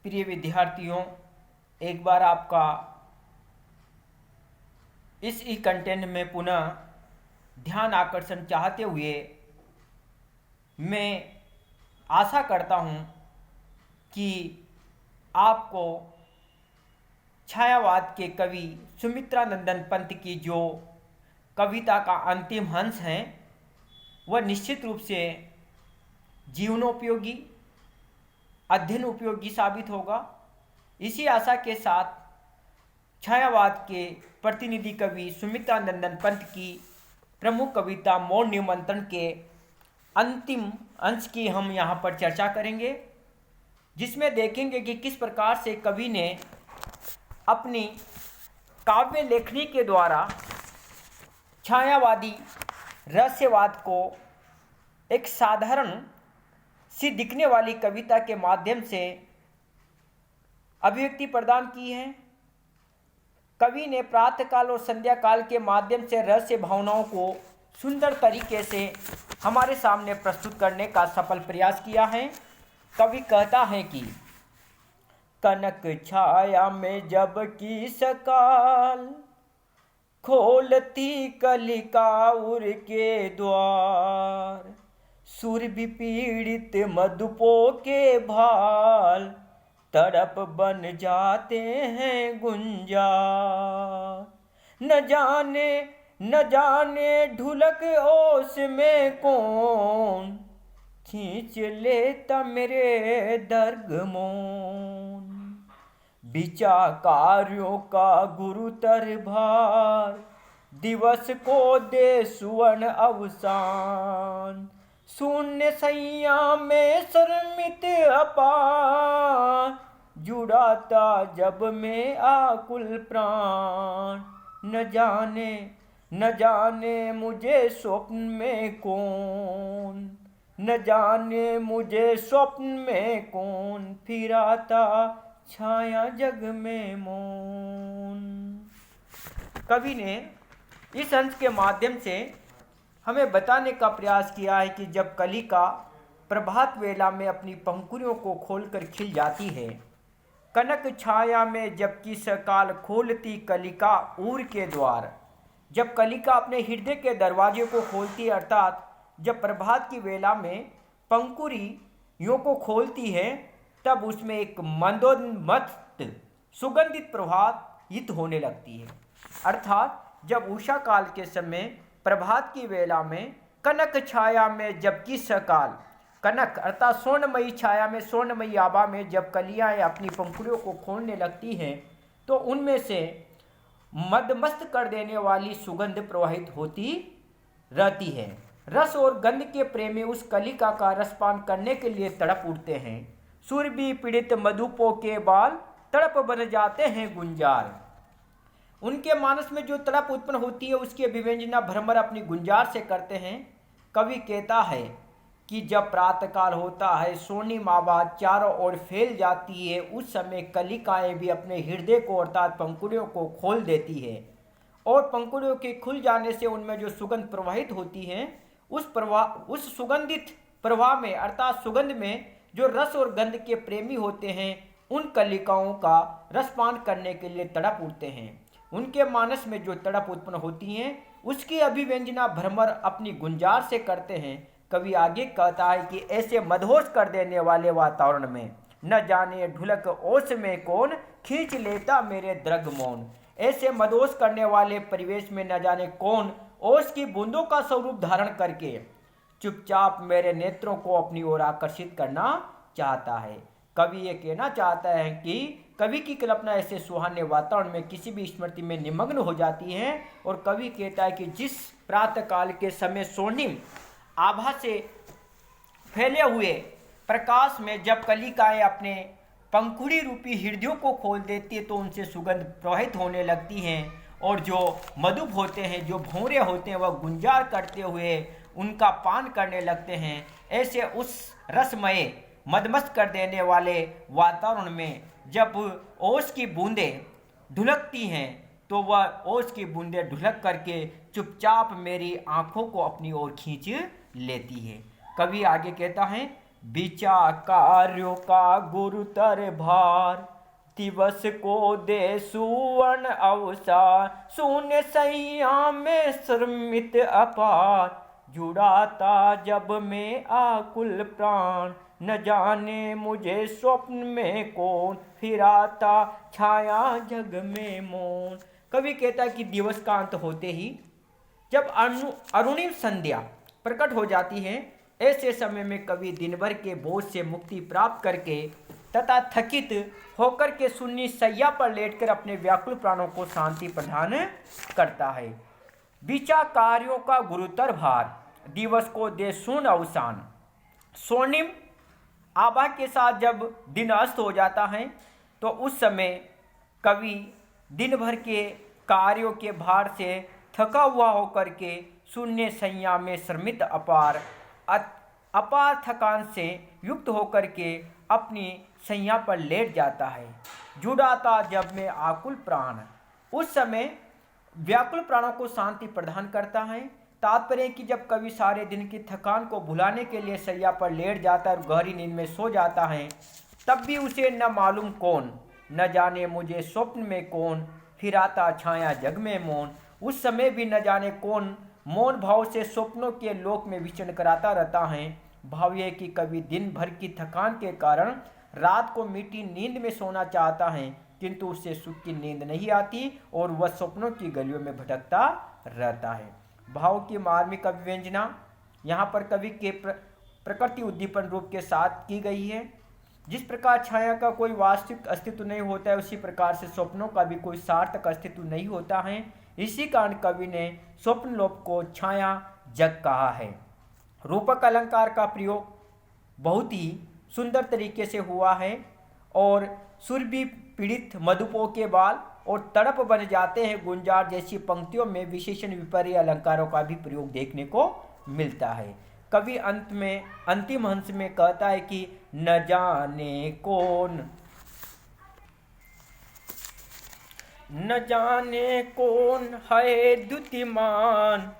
प्रिय विद्यार्थियों, एक बार आपका इस ई कंटेंट में पुनः ध्यान आकर्षण चाहते हुए मैं आशा करता हूं कि आपको छायावाद के कवि सुमित्रानंदन पंत की जो कविता का अंतिम अंश है वह निश्चित रूप से जीवनोपयोगी, अध्ययन उपयोगी साबित होगा। इसी आशा के साथ छायावाद के प्रतिनिधि कवि सुमित्रानंदन पंत की प्रमुख कविता मौन निमंत्रण के अंतिम अंश की हम यहाँ पर चर्चा करेंगे, जिसमें देखेंगे कि किस प्रकार से कवि ने अपनी काव्य लेखनी के द्वारा छायावादी रहस्यवाद को एक साधारण सी दिखने वाली कविता के माध्यम से अभिव्यक्ति प्रदान की है। कवि ने प्रातःकाल और संध्या काल के माध्यम से रहस्य भावनाओं को सुंदर तरीके से हमारे सामने प्रस्तुत करने का सफल प्रयास किया है। कवि कहता है कि कनक छाया में जब की सकाल खोलती कलिका उर के द्वार, सुर विपीड़ित मधुपो के भाल तड़प बन जाते हैं गुंजार। न जाने ढुलक ओस में कौन खींच लेता मेरे दर्ग मौन, बिचा कार्यों का गुरुतर भार दिवस को दे सुवर्ण अवसान, शून्य सैया में शर्मित अपार जुड़ाता जब में आकुल प्राण। न जाने मुझे स्वप्न में कौन, न जाने मुझे स्वप्न में कौन फिराता छाया जग में मौन। कवि ने इस अंश के माध्यम से हमें बताने का प्रयास किया है कि जब कलिका प्रभात वेला में अपनी पंखुड़ियों को खोलकर खिल जाती है, कनक छाया में जबकि सकाल खोलती कलिका ऊर के द्वार, जब कलिका अपने हृदय के दरवाजे को खोलती है, अर्थात जब प्रभात की वेला में पंखुड़ियों को खोलती है, तब उसमें एक मंदोन्मत्त सुगंधित प्रभावित होने लगती है। अर्थात जब उषा काल के समय प्रभात की वेला में कनक छाया में जबकि सकाल, कनक अर्थात स्वर्णमयी छाया में, स्वर्णमयी आभा में जब कलियां अपनी पंखुड़ियों को खोलने लगती हैं, तो उनमें से मदमस्त कर देने वाली सुगंध प्रवाहित होती रहती है। रस और गंध के प्रेमी उस कलिका का रसपान करने के लिए तड़प उठते हैं। सुरभि पीड़ित मधुपो के बाल तड़प बन जाते हैं गुंजार। उनके मानस में जो तड़प उत्पन्न होती है उसकी अभिव्यंजना भ्रमर अपनी गुंजार से करते हैं। कवि कहता है कि जब प्रातःकाल होता है, स्वर्णिम आभा चारों ओर फैल जाती है, उस समय कलिकाएं भी अपने हृदय को अर्थात पंखुड़ियों को खोल देती है और पंखुड़ियों के खुल जाने से उनमें जो सुगंध प्रवाहित होती है, उस सुगंधित प्रवाह में अर्थात सुगंध में जो रस और गंध के प्रेमी होते हैं, उन कलिकाओं का रसपान करने के लिए तड़प उठते हैं। उनके मानस में जो तड़प उत्पन्न होती हैं उसकी अभिव्यंजना भ्रमर अपनी गुंजार से करते हैं। कवि आगे कहता है कि ऐसे मदहोश कर देने वाले वातावरण में न जाने ढुलक ओस में कौन खींच लेता मेरे द्रग मौन। ऐसे मदहोश करने वाले परिवेश में न जाने कौन ओस की बूंदों का स्वरूप धारण करके चुपचाप मेरे नेत्रों को अपनी ओर आकर्षित करना चाहता है। कवि ये कहना चाहता है कि कवि की कल्पना ऐसे सुहाने वातावरण में किसी भी स्मृति में निमग्न हो जाती है और कवि कहता है कि जिस प्रातःकाल के समय स्वर्णिम आभा से फैले हुए प्रकाश में जब कलिकाएं अपने पंखुड़ी रूपी हृदयों को खोल देती है तो उनसे सुगंध प्रवाहित होने लगती हैं और जो मधुप होते हैं, जो भौरे होते हैं, वह गुंजार करते हुए उनका पान करने लगते हैं। ऐसे उस रसमय मदमस्त कर देने वाले वातावरण में जब ओस की बूंदें ढुलकती हैं तो वह ओस की बूंदें ढुलक करके चुपचाप मेरी आंखों को अपनी ओर खींच लेती है। कवि आगे कहता है बिचा कार्यों का गुरुतर भार, दिवस को दे सुवर्ण अवसर, शून्य सैया में श्रमित अपार, जुड़ाता जब में आकुल प्राण, न जाने मुझे स्वप्न में कौन, फिर आता छाया जग में मौन। कवि कहता है कि दिवस का अंत होते ही जब अरुणिम संध्या प्रकट हो जाती है, ऐसे समय में कवि दिन भर के बोझ से मुक्ति प्राप्त करके तथा थकित होकर के सुन्नी सैया पर लेटकर अपने व्याकुल प्राणों को शांति प्रदान करता है। बिचा कार्यों का गुरुतर भार, दिवस को दे सुन अवसान। स्वर्णिम आभा के साथ जब दिन अस्त हो जाता है तो उस समय कवि दिन भर के कार्यों के भार से थका हुआ होकर के शून्य सैया में श्रमित अपार थकान से युक्त होकर के अपनी सैया पर लेट जाता है। जुड़ाता जब में आकुल प्राण, उस समय व्याकुल प्राणों को शांति प्रदान करता है। तात्पर्य कि जब कवि सारे दिन की थकान को भुलाने के लिए सैया पर लेट जाता है और गहरी नींद में सो जाता है, तब भी उसे न मालूम कौन, न जाने मुझे स्वप्न में कौन, फिर आता छाया जग में मौन। उस समय भी न जाने कौन मौन भाव से स्वप्नों के लोक में विचरण कराता रहता है। भाव यह कि कवि दिन भर की थकान के कारण रात को मीठी नींद में सोना चाहता है, किंतु उससे सुख की नींद नहीं आती और वह स्वप्नों की गलियों में भटकता रहता है। भाव की मार्मिक अभिव्यंजना यहाँ पर कवि के प्रकृति उद्दीपन रूप के साथ की गई है। जिस प्रकार छाया का कोई वास्तविक अस्तित्व नहीं होता है, उसी प्रकार से स्वप्नों का भी कोई सार्थक अस्तित्व नहीं होता है। इसी कारण कवि ने स्वप्न लोक को छाया जग कहा है। रूपक अलंकार का प्रयोग बहुत ही सुंदर तरीके से हुआ है और सुरभि पीड़ित मधुपो के बाल और तड़प बन जाते हैं गुंजार जैसी पंक्तियों में विशेषण विपर्य अलंकारों का भी प्रयोग देखने को मिलता है। कवि अंत में अंतिम हंस में कहता है कि न जाने कौन है द्युतिमान,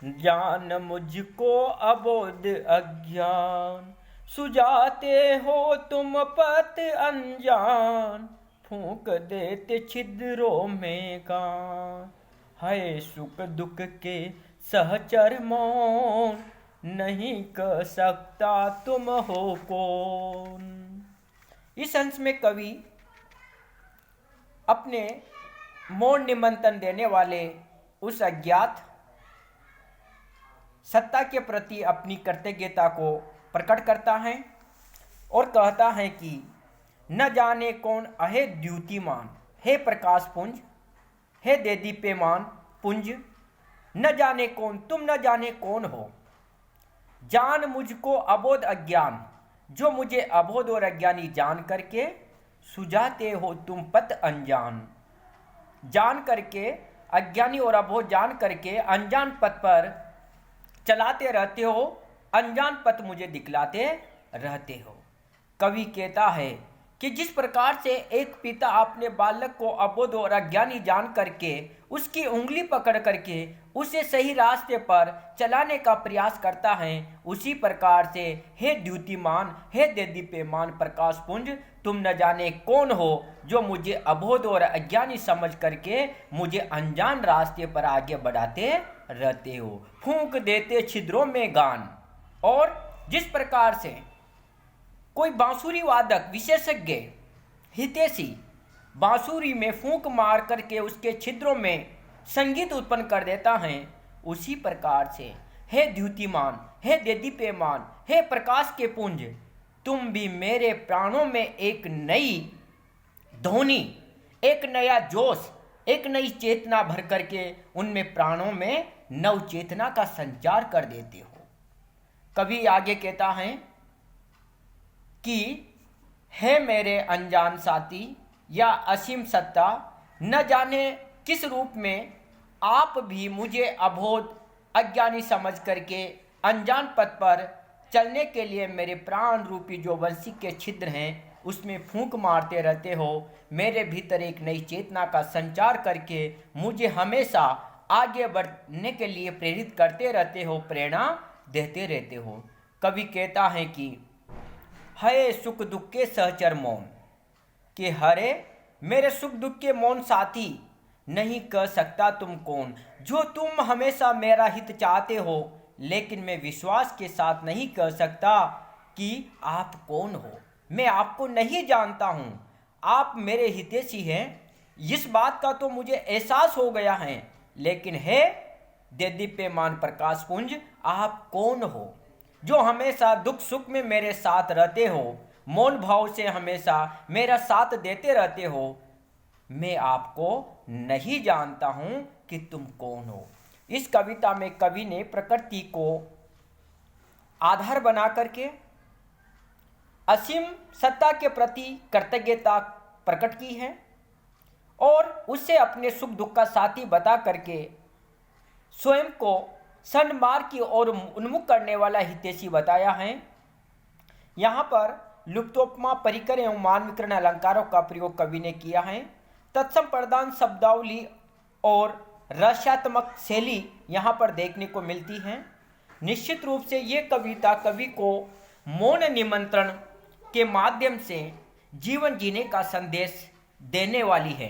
जान मुझको अबोध अज्ञान, सुझाते हो तुम पथ अनजान, फूंक देते छिद्रों में गान, है सुख दुख के सहचर मौन, नहीं कह सकता तुम हो कौन। इस अंश में कवि अपने मौन निमंत्रण देने वाले उस अज्ञात सत्ता के प्रति अपनी कृतज्ञता को प्रकट करता है और कहता है कि न जाने कौन अहे द्युतिमान, हे प्रकाश पुंज, हे देदीप्यमान पुंज, न जाने कौन, तुम न जाने कौन हो, जान मुझको अबोध अज्ञान, जो मुझे अबोध और अज्ञानी जान करके, सुझाते हो तुम पथ अनजान, जान करके अज्ञानी और अबोध जान करके अनजान पथ पर चलाते रहते हो, अनजान पथ मुझे दिखलाते रहते हो। कवि कहता है कि जिस प्रकार से एक पिता अपने बालक को अबोध और अज्ञानी जान करके उसकी उंगली पकड़ करके उसे सही रास्ते पर चलाने का प्रयास करता है, उसी प्रकार से हे द्युतिमान, हे देदीप्यमान प्रकाशपुंज, तुम न जाने कौन हो जो मुझे अबोध और अज्ञानी समझ करके मुझे अनजान रास्ते पर आगे बढ़ाते रहते हो, फूंक देते छिद्रों में गान। और जिस प्रकार से कोई बांसुरी वादक विशेषज्ञ हितैषी बांसुरी में फूंक मार करके उसके छिद्रों में संगीत उत्पन्न कर देता है, उसी प्रकार से हे द्युतिमान, हे देदीप्यमान, हे प्रकाश के पुंज, तुम भी मेरे प्राणों में एक नई ध्वनि, एक नया जोश, एक नई चेतना भर करके उनमें प्राणों में नव चेतना का संचार कर देते हो। कवि आगे कहता है कि है मेरे अनजान साथी या असीम सत्ता, न जाने किस रूप में आप भी मुझे अबोध अज्ञानी समझ करके अनजान पथ पर चलने के लिए मेरे प्राण रूपी जो वंशी के छिद्र हैं उसमें फूंक मारते रहते हो, मेरे भीतर एक नई चेतना का संचार करके मुझे हमेशा आगे बढ़ने के लिए प्रेरित करते रहते हो, प्रेरणा देते रहते हो। कवि कहता है कि हये सुख दुख के सहचर मौन, कि हरे मेरे सुख दुख के मौन साथी, नहीं कह सकता तुम कौन। जो तुम हमेशा मेरा हित चाहते हो, लेकिन मैं विश्वास के साथ नहीं कह सकता कि आप कौन हो। मैं आपको नहीं जानता हूँ, आप मेरे हितैषी हैं, इस बात का तो मुझे एहसास हो गया है। लेकिन हे देदीप्यमान प्रकाश पुंज, आप कौन हो जो हमेशा दुख सुख में मेरे साथ रहते हो, मौन भाव से हमेशा मेरा साथ देते रहते हो। मैं आपको नहीं जानता हूं कि तुम कौन हो। इस कविता में कवि ने प्रकृति को आधार बना करके असीम सत्ता के प्रति कृतज्ञता प्रकट की है और उससे अपने सुख दुख का साथी बता करके स्वयं को सन्मार्ग की ओर उन्मुख करने वाला हितैषी बताया है। यहाँ पर लुप्तोपमा परिकर एवं मानविकरण अलंकारों का प्रयोग कवि ने किया है। तत्सम प्रधान शब्दावली और रसात्मक शैली यहाँ पर देखने को मिलती है। निश्चित रूप से ये कविता कवि को मौन निमंत्रण के माध्यम से जीवन जीने का संदेश देने वाली है,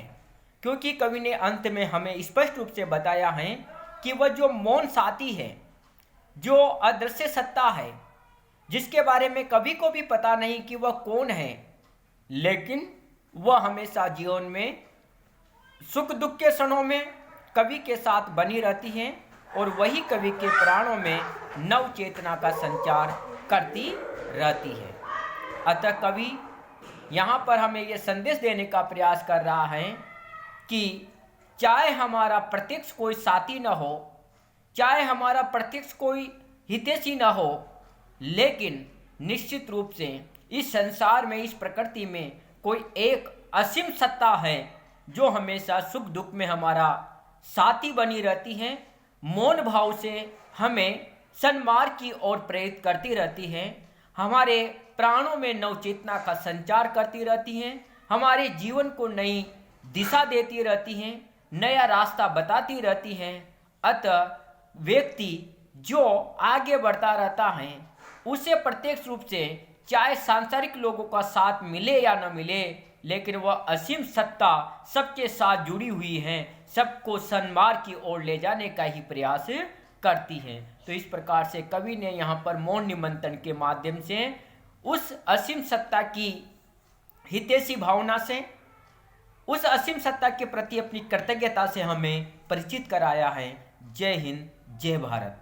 क्योंकि कवि ने अंत में हमें स्पष्ट रूप से बताया है कि वह जो मौन साथी है, जो अदृश्य सत्ता है, जिसके बारे में कवि को भी पता नहीं कि वह कौन है, लेकिन वह हमेशा जीवन में सुख दुख के क्षणों में कवि के साथ बनी रहती है और वही कवि के प्राणों में नव चेतना का संचार करती रहती है। अतः कवि यहाँ पर हमें यह संदेश देने का प्रयास कर रहा है कि चाहे हमारा प्रत्यक्ष कोई साथी न हो, चाहे हमारा प्रत्यक्ष कोई हितैषी न हो, लेकिन निश्चित रूप से इस संसार में, इस प्रकृति में कोई एक असीम सत्ता है जो हमेशा सुख दुख में हमारा साथी बनी रहती है, मौन भाव से हमें सन्मार्ग की ओर प्रेरित करती रहती है, हमारे प्राणों में नवचेतना का संचार करती रहती हैं, हमारे जीवन को नई दिशा देती रहती हैं, नया रास्ता बताती रहती हैं। अतः व्यक्ति जो आगे बढ़ता रहता है उसे प्रत्यक्ष रूप से चाहे सांसारिक लोगों का साथ मिले या न मिले, लेकिन वह असीम सत्ता सबके साथ जुड़ी हुई है, सबको सन्मार्ग की ओर ले जाने का ही प्रयास करती है। तो इस प्रकार से कवि ने यहाँ पर मौन निमंत्रण के माध्यम से उस असीम सत्ता की हितैषी भावना से, उस असीम सत्ता के प्रति अपनी कृतज्ञता से हमें परिचित कराया है। जय हिंद, जय भारत।